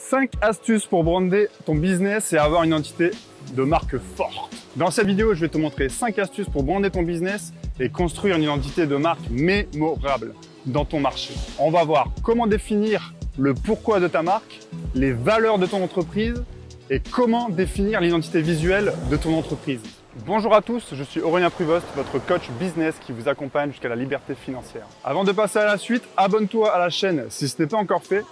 5 astuces pour brander ton business et avoir une identité de marque forte. Dans cette vidéo, je vais te montrer 5 astuces pour brander ton business et construire une identité de marque mémorable dans ton marché. On va voir comment définir le pourquoi de ta marque, les valeurs de ton entreprise et comment définir l'identité visuelle de ton entreprise. Bonjour à tous, je suis Aurélien Pruvost, votre coach business qui vous accompagne jusqu'à la liberté financière. Avant de passer à la suite, abonne-toi à la chaîne si ce n'est pas encore fait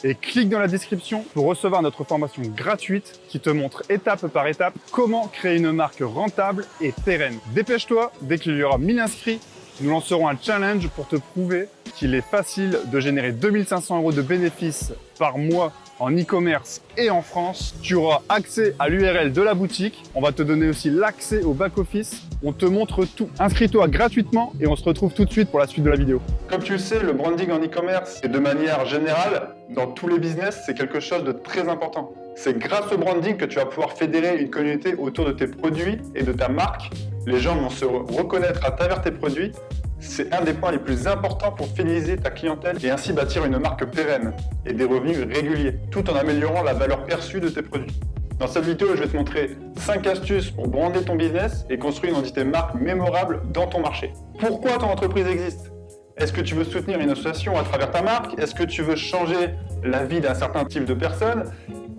et clique dans la description pour recevoir notre formation gratuite qui te montre étape par étape comment créer une marque rentable et pérenne. Dépêche-toi, dès qu'il y aura 1000 inscrits, nous lancerons un challenge pour te prouver qu'il est facile de générer 2500 € de bénéfices par mois en e-commerce et en France. Tu auras accès à l'URL de la boutique. On va te donner aussi l'accès au back-office. On te montre tout. Inscris-toi gratuitement et on se retrouve tout de suite pour la suite de la vidéo. Comme tu le sais, le branding en e-commerce et de manière générale, dans tous les business, c'est quelque chose de très important. C'est grâce au branding que tu vas pouvoir fédérer une communauté autour de tes produits et de ta marque. Les gens vont se reconnaître à travers tes produits. C'est un des points les plus importants pour fidéliser ta clientèle et ainsi bâtir une marque pérenne et des revenus réguliers, tout en améliorant la valeur perçue de tes produits. Dans cette vidéo, je vais te montrer 5 astuces pour brander ton business et construire une identité marque mémorable dans ton marché. Pourquoi ton entreprise existe? Est-ce que tu veux soutenir une association à travers ta marque? Est-ce que tu veux changer la vie d'un certain type de personnes?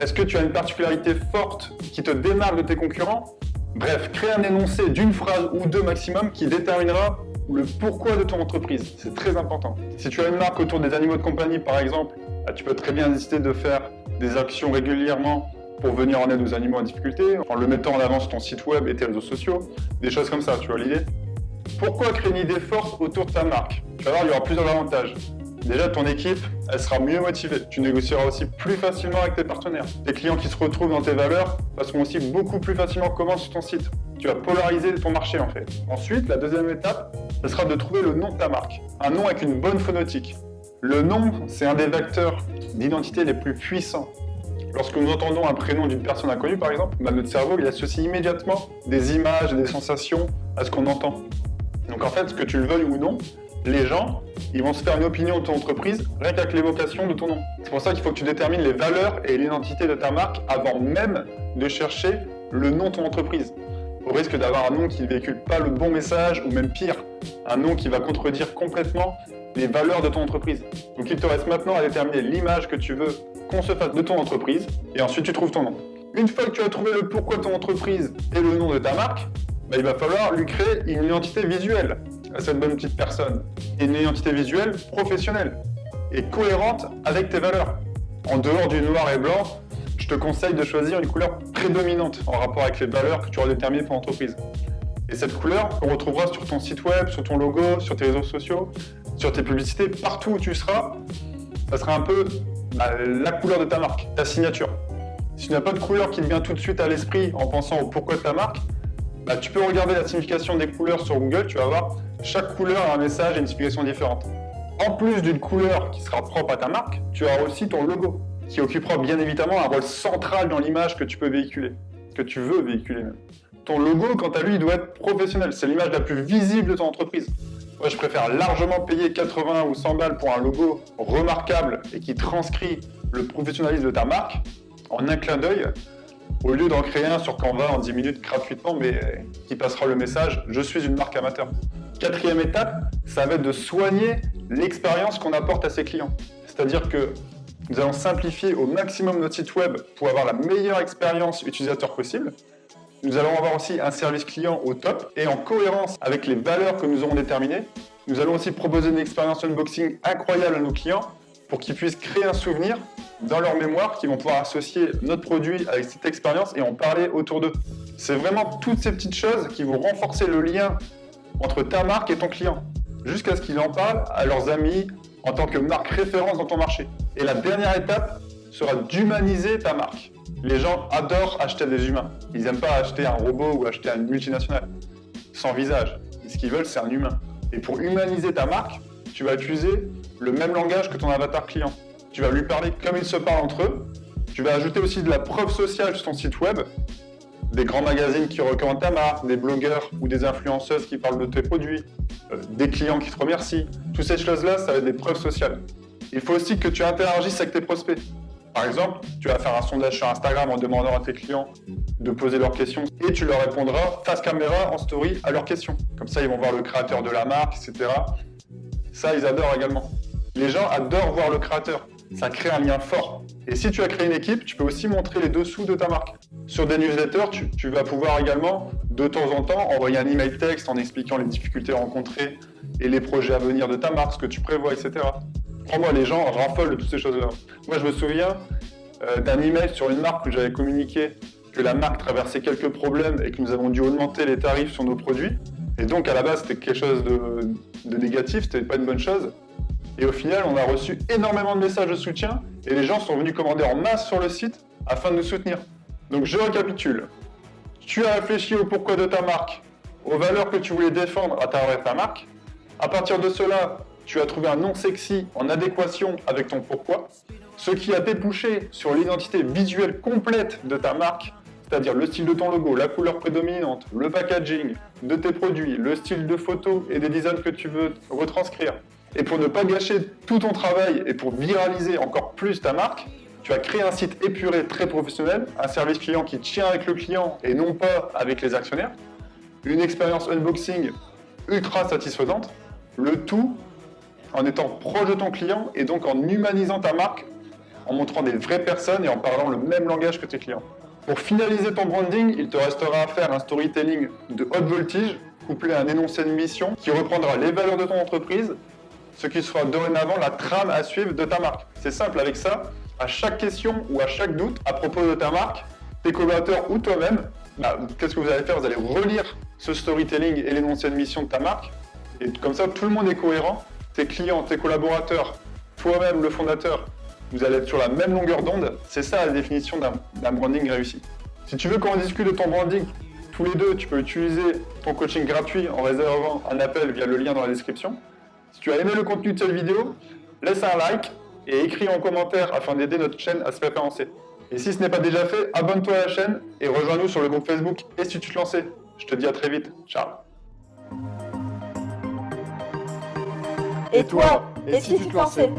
Est-ce que tu as une particularité forte qui te démarque de tes concurrents? Bref, crée un énoncé d'une phrase ou deux maximum qui déterminera le pourquoi de ton entreprise. C'est très important. Si tu as une marque autour des animaux de compagnie, par exemple, tu peux très bien décider de faire des actions régulièrement pour venir en aide aux animaux en difficulté, en le mettant en avant sur ton site web et tes réseaux sociaux, des choses comme ça, tu vois l'idée? Pourquoi créer une idée forte autour de ta marque? Tu vas voir, il y aura plusieurs avantages. Déjà, ton équipe, elle sera mieux motivée. Tu négocieras aussi plus facilement avec tes partenaires. Tes clients qui se retrouvent dans tes valeurs passeront aussi beaucoup plus facilement commande sur ton site. Tu vas polariser ton marché en fait. Ensuite, la deuxième étape, ce sera de trouver le nom de ta marque. Un nom avec une bonne phonétique. Le nom, c'est un des vecteurs d'identité les plus puissants. Lorsque nous entendons un prénom d'une personne inconnue, par exemple, notre cerveau il associe immédiatement des images et des sensations à ce qu'on entend. Donc en fait, que tu le veuilles ou non, les gens, ils vont se faire une opinion de ton entreprise rien qu'avec l'évocation de ton nom. C'est pour ça qu'il faut que tu détermines les valeurs et l'identité de ta marque avant même de chercher le nom de ton entreprise. Au risque d'avoir un nom qui ne véhicule pas le bon message ou même pire, un nom qui va contredire complètement les valeurs de ton entreprise. Donc il te reste maintenant à déterminer l'image que tu veux qu'on se fasse de ton entreprise et ensuite tu trouves ton nom. Une fois que tu as trouvé le pourquoi de ton entreprise et le nom de ta marque, il va falloir lui créer une identité visuelle à cette bonne petite personne. Et une identité visuelle professionnelle et cohérente avec tes valeurs. En dehors du noir et blanc, je te conseille de choisir une couleur prédominante en rapport avec les valeurs que tu auras déterminées pour l'entreprise. Et cette couleur, on retrouvera sur ton site web, sur ton logo, sur tes réseaux sociaux, sur tes publicités, partout où tu seras, ça sera un peu la couleur de ta marque, ta signature. Si tu n'as pas de couleur qui te vient tout de suite à l'esprit en pensant au pourquoi de ta marque, tu peux regarder la signification des couleurs sur Google, tu vas voir, chaque couleur a un message et une signification différente. En plus d'une couleur qui sera propre à ta marque, tu auras aussi ton logo, qui occupera bien évidemment un rôle central dans l'image que tu peux véhiculer, que tu veux véhiculer même. Ton logo, quant à lui, il doit être professionnel, c'est l'image la plus visible de ton entreprise. Moi, je préfère largement payer 80 ou 100 balles pour un logo remarquable et qui transcrit le professionnalisme de ta marque en un clin d'œil, au lieu d'en créer un sur Canva en 10 minutes gratuitement, mais qui passera le message « Je suis une marque amateur ». Quatrième étape, ça va être de soigner l'expérience qu'on apporte à ses clients. C'est-à-dire que nous allons simplifier au maximum notre site web pour avoir la meilleure expérience utilisateur possible. Nous allons avoir aussi un service client au top et en cohérence avec les valeurs que nous aurons déterminées. Nous allons aussi proposer une expérience unboxing incroyable à nos clients pour qu'ils puissent créer un souvenir dans leur mémoire, qu'ils vont pouvoir associer notre produit avec cette expérience et en parler autour d'eux. C'est vraiment toutes ces petites choses qui vont renforcer le lien entre ta marque et ton client, jusqu'à ce qu'ils en parlent à leurs amis en tant que marque référence dans ton marché. Et la dernière étape sera d'humaniser ta marque. Les gens adorent acheter des humains. Ils n'aiment pas acheter un robot ou acheter une multinationale sans visage. Ce qu'ils veulent, c'est un humain. Et pour humaniser ta marque, tu vas utiliser le même langage que ton avatar client. Tu vas lui parler comme ils se parlent entre eux. Tu vas ajouter aussi de la preuve sociale sur ton site web, des grands magazines qui recommandent ta marque, des blogueurs ou des influenceuses qui parlent de tes produits, des clients qui te remercient. Toutes ces choses-là, ça va être des preuves sociales. Il faut aussi que tu interagisses avec tes prospects. Par exemple, tu vas faire un sondage sur Instagram en demandant à tes clients de poser leurs questions et tu leur répondras face caméra en story à leurs questions. Comme ça, ils vont voir le créateur de la marque, etc. Ça, ils adorent également. Les gens adorent voir le créateur. Ça crée un lien fort. Et si tu as créé une équipe, tu peux aussi montrer les dessous de ta marque. Sur des newsletters, tu vas pouvoir également, de temps en temps, envoyer un email texte en expliquant les difficultés rencontrées et les projets à venir de ta marque, ce que tu prévois, etc. Crois-moi, les gens raffolent de toutes ces choses-là. Moi, je me souviens d'un email sur une marque où j'avais communiqué que la marque traversait quelques problèmes et que nous avons dû augmenter les tarifs sur nos produits. Et donc, à la base, c'était quelque chose de négatif, c'était pas une bonne chose. Et au final, on a reçu énormément de messages de soutien et les gens sont venus commander en masse sur le site afin de nous soutenir. Donc, je récapitule. Tu as réfléchi au pourquoi de ta marque, aux valeurs que tu voulais défendre à travers ta marque. À partir de cela, tu as trouvé un nom sexy en adéquation avec ton pourquoi, ce qui a débouché sur l'identité visuelle complète de ta marque, c'est-à-dire le style de ton logo, la couleur prédominante, le packaging de tes produits, le style de photo et des designs que tu veux retranscrire. Et pour ne pas gâcher tout ton travail et pour viraliser encore plus ta marque, tu as créé un site épuré, très professionnel, un service client qui tient avec le client et non pas avec les actionnaires, une expérience unboxing ultra satisfaisante, le tout en étant proche de ton client et donc en humanisant ta marque, en montrant des vraies personnes et en parlant le même langage que tes clients. Pour finaliser ton branding, il te restera à faire un storytelling de haute voltige, couplé à un énoncé de mission qui reprendra les valeurs de ton entreprise, ce qui sera dorénavant la trame à suivre de ta marque. C'est simple, avec ça, à chaque question ou à chaque doute à propos de ta marque, tes collaborateurs ou toi-même, qu'est-ce que vous allez faire? Vous allez relire ce storytelling et l'énoncé de mission de ta marque, et comme ça, tout le monde est cohérent. Tes clients, tes collaborateurs, toi-même, le fondateur, vous allez être sur la même longueur d'onde. C'est ça la définition d'un branding réussi. Si tu veux qu'on discute de ton branding, tous les deux, tu peux utiliser ton coaching gratuit en réservant un appel via le lien dans la description. Si tu as aimé le contenu de cette vidéo, laisse un like et écris en commentaire afin d'aider notre chaîne à se référencer. Et si ce n'est pas déjà fait, abonne-toi à la chaîne et rejoins-nous sur le groupe Facebook et si tu te lançais. Je te dis à très vite. Ciao. Et toi, et si tu te lançais?